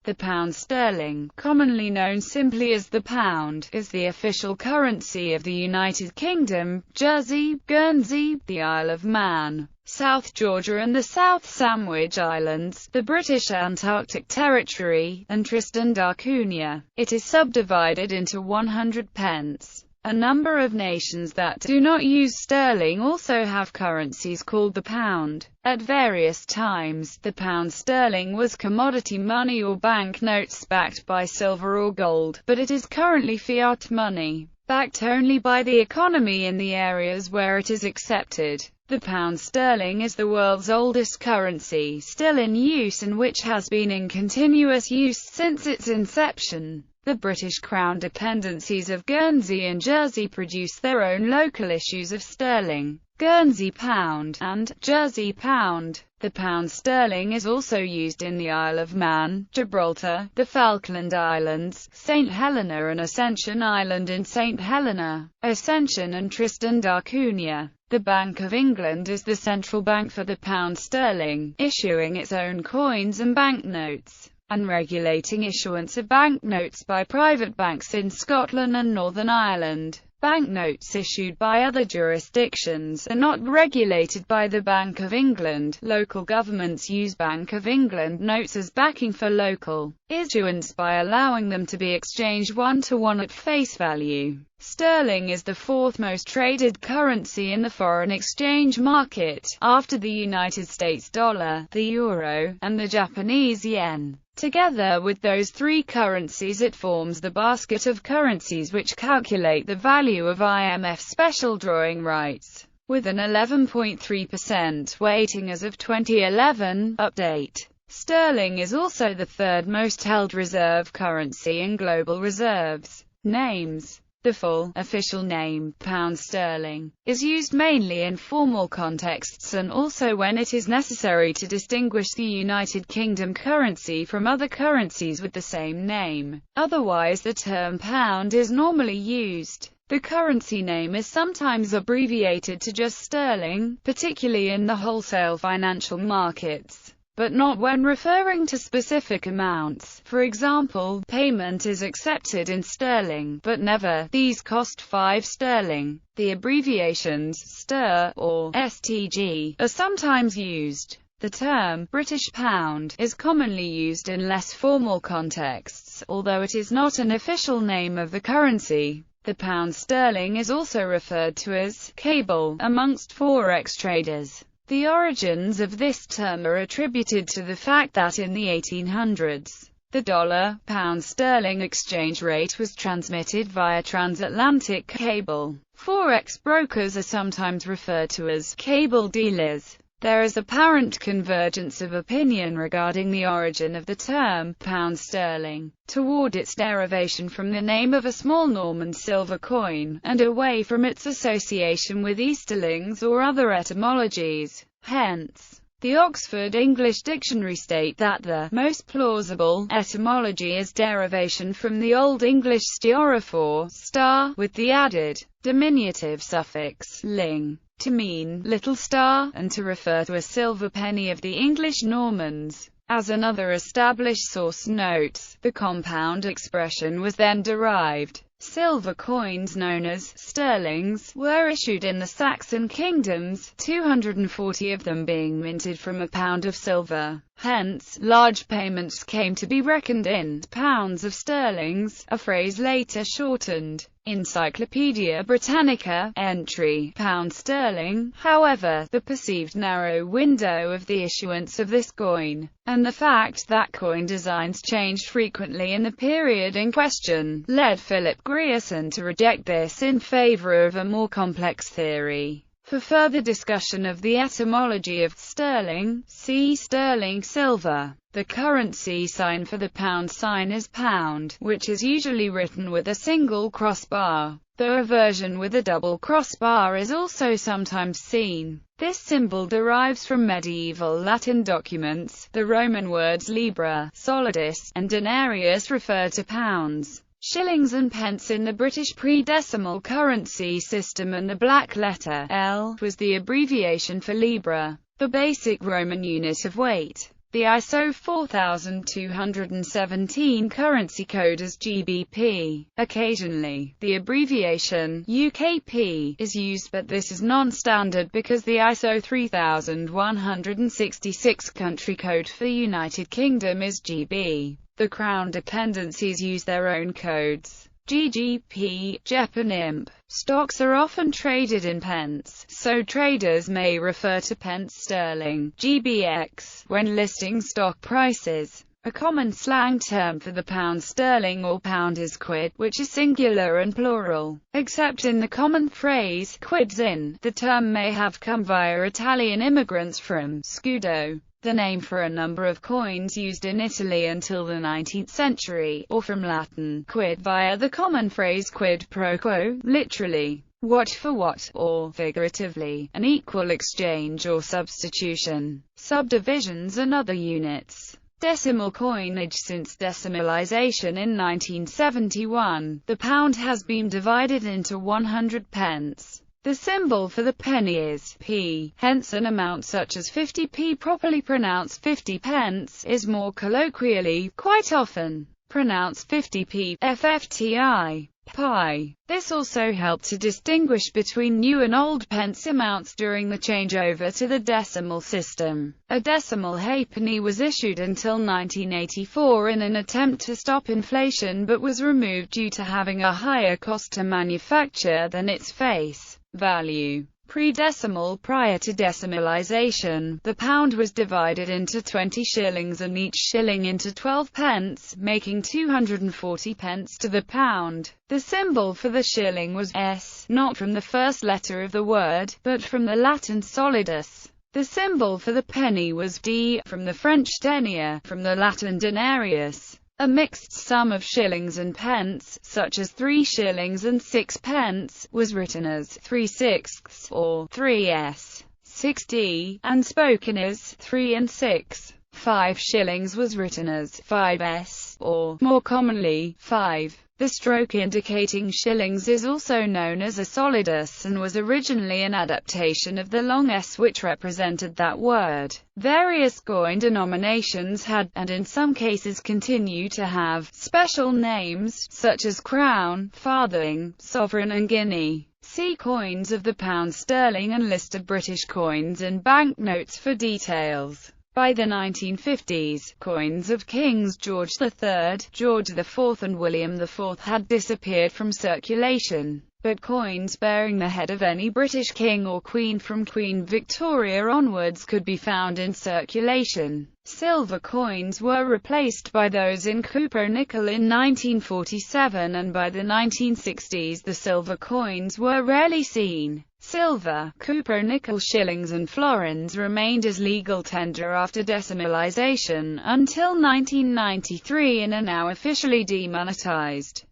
The pound sterling, commonly known simply as the pound, is the official currency of the United Kingdom, Jersey, Guernsey, the Isle of Man, South Georgia and the South Sandwich Islands, the British Antarctic Territory, and Tristan da Cunha. It is subdivided into 100 pence. A number of nations that do not use sterling also have currencies called the pound. At various times, the pound sterling was commodity money or banknotes backed by silver or gold, but it is currently fiat money, backed only by the economy in the areas where it is accepted. The pound sterling is the world's oldest currency still in use and which has been in continuous use since its inception. The British Crown dependencies of Guernsey and Jersey produce their own local issues of sterling, Guernsey pound, and Jersey pound. The pound sterling is also used in the Isle of Man, Gibraltar, the Falkland Islands, St. Helena and Ascension Island in St. Helena, Ascension and Tristan da Cunha. The Bank of England is the central bank for the pound sterling, issuing its own coins and banknotes, and regulating issuance of banknotes by private banks in Scotland and Northern Ireland. Banknotes issued by other jurisdictions are not regulated by the Bank of England. Local governments use Bank of England notes as backing for local issuance by allowing them to be exchanged one-to-one at face value. Sterling is the fourth most traded currency in the foreign exchange market, after the United States dollar, the euro, and the Japanese yen. Together with those three currencies it forms the basket of currencies which calculate the value of IMF special drawing rights, with an 11.3% weighting as of 2011 update. Sterling is also the third most held reserve currency in global reserves. Names. The full, official name, pound sterling, is used mainly in formal contexts and also when it is necessary to distinguish the United Kingdom currency from other currencies with the same name. Otherwise the term pound is normally used. The currency name is sometimes abbreviated to just sterling, particularly in the wholesale financial markets, but not when referring to specific amounts. For example, payment is accepted in sterling, but never, these cost 5 sterling. The abbreviations STR or STG are sometimes used. The term British pound is commonly used in less formal contexts, although it is not an official name of the currency. The pound sterling is also referred to as cable amongst forex traders. The origins of this term are attributed to the fact that in the 1800s, the dollar-pound sterling exchange rate was transmitted via transatlantic cable. Forex brokers are sometimes referred to as cable dealers. There is apparent convergence of opinion regarding the origin of the term pound sterling, toward its derivation from the name of a small Norman silver coin, and away from its association with Easterlings or other etymologies. Hence, the Oxford English Dictionary state that the most plausible etymology is derivation from the Old English stereophore, star, with the added diminutive suffix ling, to mean little star, and to refer to a silver penny of the English Normans. As another established source notes, the compound expression was then derived. Silver coins known as sterlings were issued in the Saxon kingdoms, 240 of them being minted from a pound of silver. Hence, large payments came to be reckoned in pounds of sterlings, a phrase later shortened. Encyclopaedia Britannica, entry, pound sterling. However, the perceived narrow window of the issuance of this coin, and the fact that coin designs changed frequently in the period in question, led Philip Grierson to reject this in favor of a more complex theory. For further discussion of the etymology of sterling, see sterling silver. The currency sign for the pound sign is pound, which is usually written with a single crossbar, though a version with a double crossbar is also sometimes seen. This symbol derives from medieval Latin documents. The Roman words libra, solidus, and denarius refer to pounds. Shillings and pence in the British pre-decimal currency system, and the black letter L was the abbreviation for libra, the basic Roman unit of weight. The ISO 4217 currency code is GBP. Occasionally, the abbreviation UKP is used, but this is non-standard because the ISO 3166 country code for United Kingdom is GB. The Crown dependencies use their own codes. GGP, JEP and IMP. Stocks are often traded in pence, so traders may refer to pence sterling, GBX, when listing stock prices. A common slang term for the pound sterling or pound is quid, which is singular and plural. Except in the common phrase, quids in, the term may have come via Italian immigrants from scudo, the name for a number of coins used in Italy until the 19th century, or from Latin, quid via the common phrase quid pro quo, literally, what for what, or figuratively, an equal exchange or substitution. Subdivisions and other units. Decimal coinage. Since decimalisation in 1971, the pound has been divided into 100 pence. The symbol for the penny is p, hence an amount such as 50p, properly pronounced 50 pence, is more colloquially, quite often, pronounced 50p, FFTI, pi. This also helped to distinguish between new and old pence amounts during the changeover to the decimal system. A decimal halfpenny was issued until 1984 in an attempt to stop inflation, but was removed due to having a higher cost to manufacture than its face value. Pre-decimal. Prior to decimalisation, the pound was divided into 20 shillings and each shilling into 12 pence, making 240 pence to the pound. The symbol for the shilling was S, not from the first letter of the word, but from the Latin solidus. The symbol for the penny was D, from the French denier, from the Latin denarius. A mixed sum of shillings and pence, such as 3 shillings and 6 pence, was written as 3/6 or 3s, 6d, and spoken as 3 and 6. 5 shillings was written as 5s, or, more commonly, 5. The stroke indicating shillings is also known as a solidus and was originally an adaptation of the long s which represented that word. Various coin denominations had, and in some cases continue to have, special names, such as crown, farthing, sovereign and guinea. See coins of the pound sterling and list of British coins and banknotes for details. By the 1950s, coins of Kings George III, George IV and William IV had disappeared from circulation, but coins bearing the head of any British king or queen from Queen Victoria onwards could be found in circulation. Silver coins were replaced by those in cupro-nickel in 1947, and by the 1960s the silver coins were rarely seen. Silver, cupro-nickel shillings and florins remained as legal tender after decimalisation, until 1993 and are now officially demonetised.